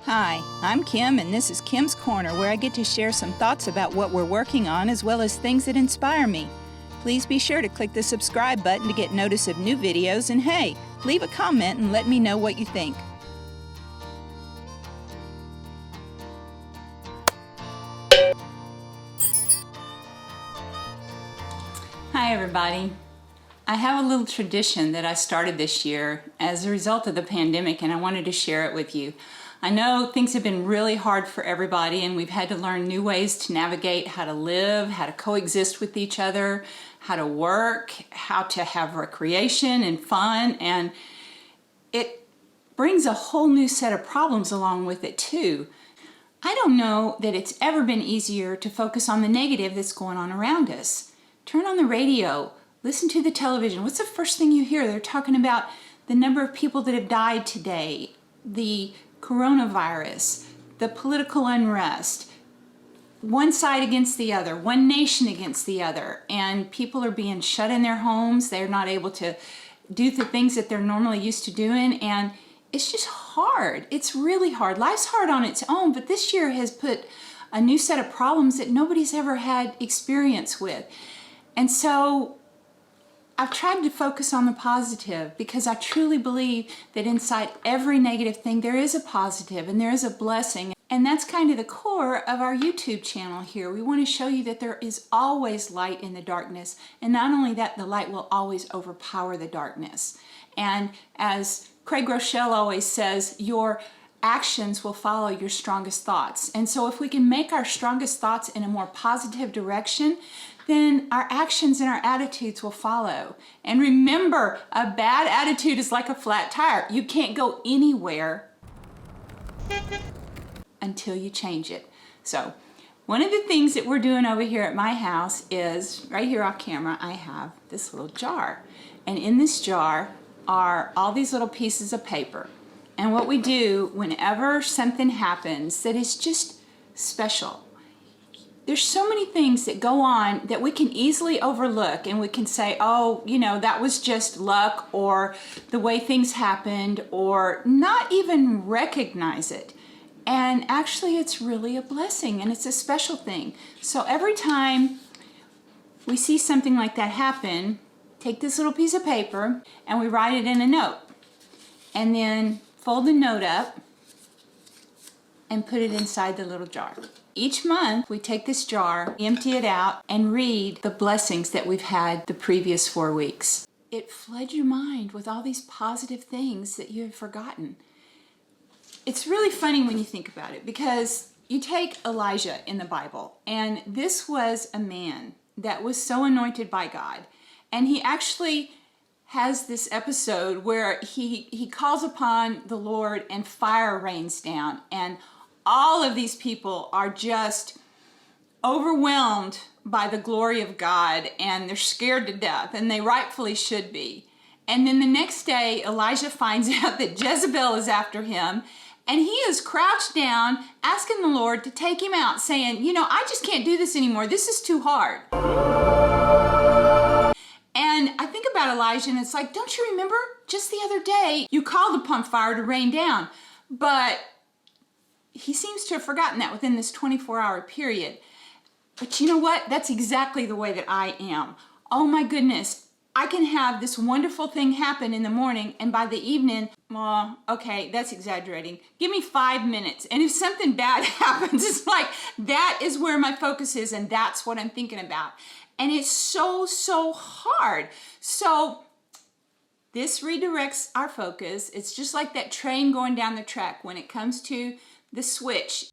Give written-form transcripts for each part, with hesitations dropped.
Hi, I'm Kim, and this is Kim's Corner, where I get to share some thoughts about what we're working on as well as things that inspire me. Please be sure to click the subscribe button to get notice of new videos, and hey, leave a comment and let me know what you think. Hi everybody. I have a little tradition that I started this year as a result of the pandemic, and I wanted to share it with you. I know things have been really hard for everybody, and we've had to learn new ways to navigate how to live, how to coexist with each other, how to work, how to have recreation and fun, and it brings a whole new set of problems along with it too. I don't know that it's ever been easier to focus on the negative that's going on around us. Turn on the radio, listen to the television. What's the first thing you hear? They're talking about the number of people that have died today, the coronavirus, the political unrest, one side against the other, one nation against the other, and people are being shut in their homes. They're not able to do the things that they're normally used to doing, and it's just hard. It's really hard. Life's hard on its own, but this year has put a new set of problems that nobody's ever had experience with. And so I've tried to focus on the positive because I truly believe that inside every negative thing there is a positive and there is a blessing. And that's kind of the core of our YouTube channel here. We want to show you that there is always light in the darkness. And not only that, the light will always overpower the darkness. And as Groeschel always says, your actions will follow your strongest thoughts. And so if we can make our strongest thoughts in a more positive direction, then our actions and our attitudes will follow. And remember, a bad attitude is like a flat tire. You can't go anywhere until you change it. So one of the things that we're doing over here at my house is, right here off camera, I have this little jar. And in this jar are all these little pieces of paper. And what we do whenever something happens that is just special, there's so many things that go on that we can easily overlook, and we can say, oh, you know, that was just luck, or the way things happened, or not even recognize it. And actually it's really a blessing, and it's a special thing. So every time we see something like that happen, take this little piece of paper and we write it in a note, and then fold the note up and put it inside the little jar. Each month we take this jar, empty it out, and read the blessings that we've had the previous 4 weeks. It floods your mind with all these positive things that you have forgotten. It's really funny when you think about it, because you take Elijah in the Bible, and this was a man that was so anointed by God, and he actually has this episode where he calls upon the Lord and fire rains down, and all of these people are just overwhelmed by the glory of God, and they're scared to death, and they rightfully should be. And then the next day, Elijah finds out that Jezebel is after him, and he is crouched down asking the Lord to take him out, saying, you know, I just can't do this anymore. This is too hard. And I think about Elijah, and it's like, don't you remember just the other day you called upon fire to rain down? But he seems to have forgotten that within this 24-hour period. But you know what? That's exactly the way that I am. Oh my goodness, I can have this wonderful thing happen in the morning, and by the evening, well, okay, that's exaggerating. Give me 5 minutes, and if something bad happens, it's like that is where my focus is, and that's what I'm thinking about. And it's so hard. So this redirects our focus. It's just like that train going down the track. When it comes to the switch,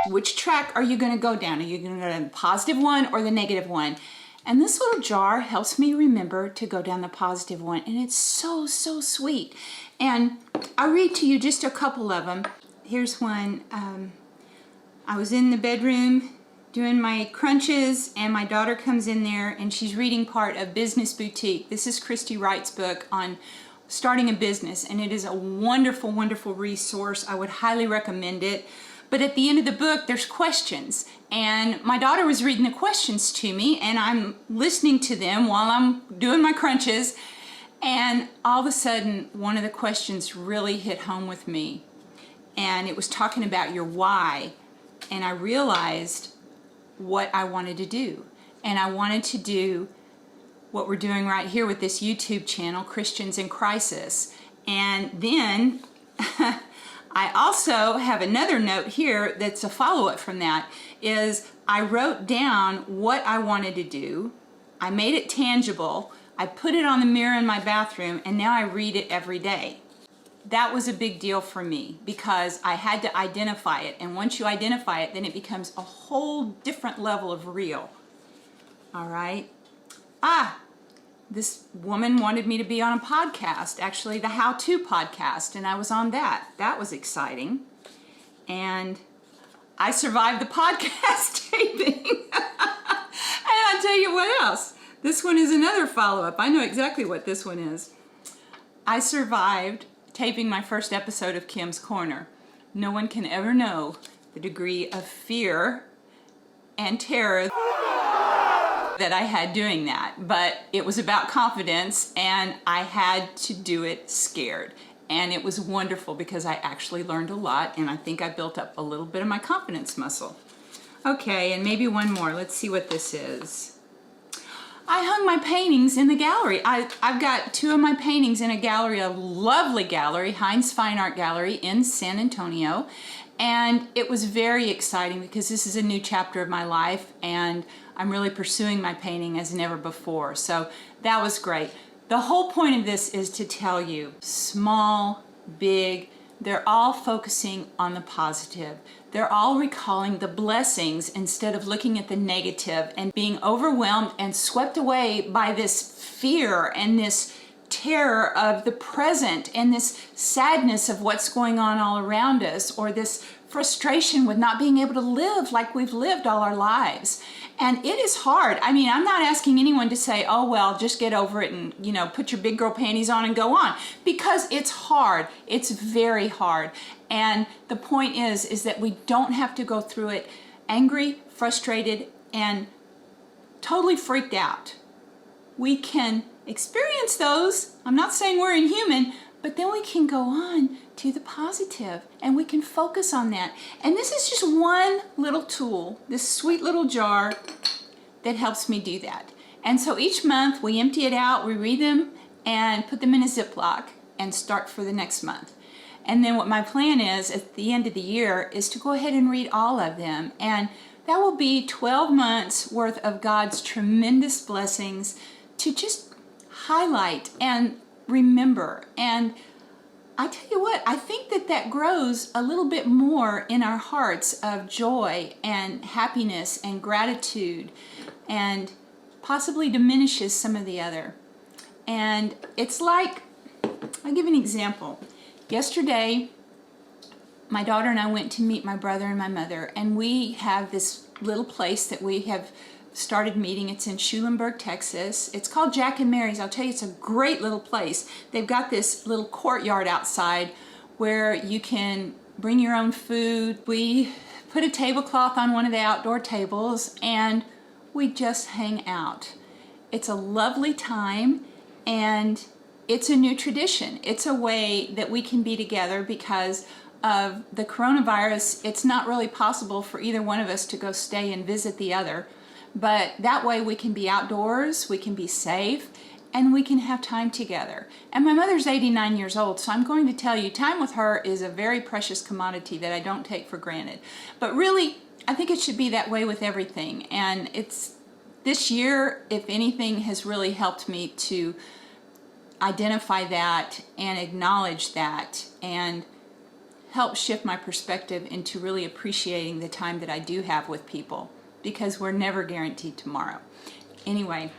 which track are you going to go down? Are you going to go down the positive one or the negative one? And this little jar helps me remember to go down the positive one, and it's so sweet. And I'll read to you just a couple of them. Here's one. I was in the bedroom doing my crunches, and my daughter comes in there, and she's reading part of Business Boutique. This is Christy Wright's book on starting a business, and it is a wonderful resource. I would highly recommend it. But at the end of the book, there's questions, and my daughter was reading the questions to me, and I'm listening to them while I'm doing my crunches, and all of a sudden one of the questions really hit home with me. and it was talking about your why, and I realized what I wanted to do. And I wanted to do what we're doing right here with this YouTube channel, Christians in Crisis. And then I also have another note here that's a follow-up from that, is I wrote down what I wanted to do. I made it tangible. I put it on the mirror in my bathroom, and now I read it every day. That was a big deal for me because I had to identify it. And once you identify it, then it becomes a whole different level of real. All right. This woman wanted me to be on a podcast, actually the how-to podcast, and I was on that. That was exciting. And I survived the podcast taping. And I'll tell you what else. This one is another follow-up. I know exactly what this one is. I survived taping my first episode of Kim's Corner. No one can ever know the degree of fear and terror that I had doing that, but it was about confidence, and I had to do it scared. And it was wonderful because I actually learned a lot, and I think I built up a little bit of my confidence muscle. Okay, and maybe one more. Let's see what this is. I hung my paintings in the gallery. I've got 2 of my paintings in a gallery, a lovely gallery, Hindes Fine Art Gallery in San Antonio. And it was very exciting because this is a new chapter of my life, and I'm really pursuing my painting as never before. So that was great. The whole point of this is to tell you, small, big, they're all focusing on the positive. They're all recalling the blessings instead of looking at the negative and being overwhelmed and swept away by this fear and this terror of the present and this sadness of what's going on all around us, or this frustration with not being able to live like we've lived all our lives. And it is hard. I mean, I'm not asking anyone to say, oh, well, just get over it and, you know, put your big girl panties on and go on, because it's hard. It's very hard. And the point is that we don't have to go through it angry, frustrated, and totally freaked out. We can experience those. I'm not saying we're inhuman, but then we can go on to the positive and we can focus on that. And this is just one little tool, this sweet little jar that helps me do that. And so each month we empty it out, we read them and put them in a Ziploc and start for the next month. And then what my plan is at the end of the year is to go ahead and read all of them. And that will be 12 months worth of God's tremendous blessings to just highlight and remember. And I tell you what, I think that grows a little bit more in our hearts of joy and happiness and gratitude, and possibly diminishes some of the other. And it's like, I'll give you an example. Yesterday, my daughter and I went to meet my brother and my mother, and we have this little place that we have started meeting. It's in Schulenburg, Texas. It's called Jack and Mary's. I'll tell you, it's a great little place. They've got this little courtyard outside where you can bring your own food. We put a tablecloth on one of the outdoor tables and we just hang out. It's a lovely time, and it's a new tradition. It's a way that we can be together because of the coronavirus. It's not really possible for either one of us to go stay and visit the other. But that way we can be outdoors, we can be safe, and we can have time together. And my mother's 89 years old, so I'm going to tell you, time with her is a very precious commodity that I don't take for granted. But really, I think it should be that way with everything. And this year, if anything, has really helped me to identify that and acknowledge that and help shift my perspective into really appreciating the time that I do have with people, because we're never guaranteed tomorrow. Anyway,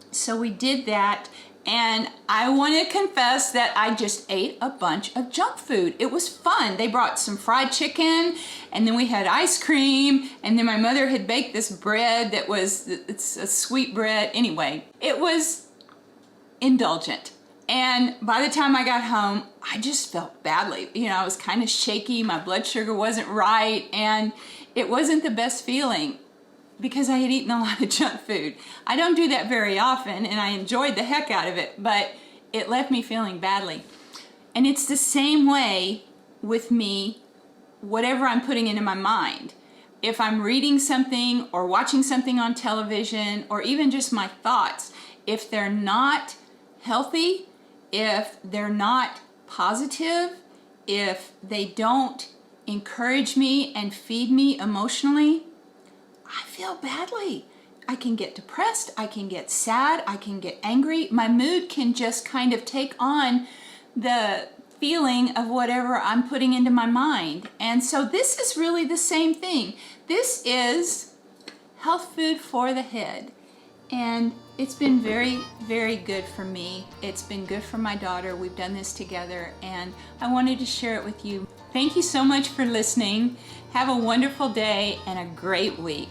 so we did that, and I want to confess that I just ate a bunch of junk food. It was fun. They brought some fried chicken, and then we had ice cream, and then my mother had baked this bread it's a sweet bread. Anyway, it was indulgent. And by the time I got home, I just felt badly. You know, I was kind of shaky, my blood sugar wasn't right, and it wasn't the best feeling because I had eaten a lot of junk food. I don't do that very often, and I enjoyed the heck out of it, but it left me feeling badly. And it's the same way with me whatever I'm putting into my mind. If I'm reading something or watching something on television, or even just my thoughts, if they're not healthy, if they're not positive, if they don't encourage me and feed me emotionally, I feel badly. I can get depressed, I can get sad, I can get angry. My mood can just kind of take on the feeling of whatever I'm putting into my mind. And so this is really the same thing. This is health food for the head. And it's been very, very good for me. It's been good for my daughter. We've done this together, and I wanted to share it with you. Thank you so much for listening. Have a wonderful day and a great week.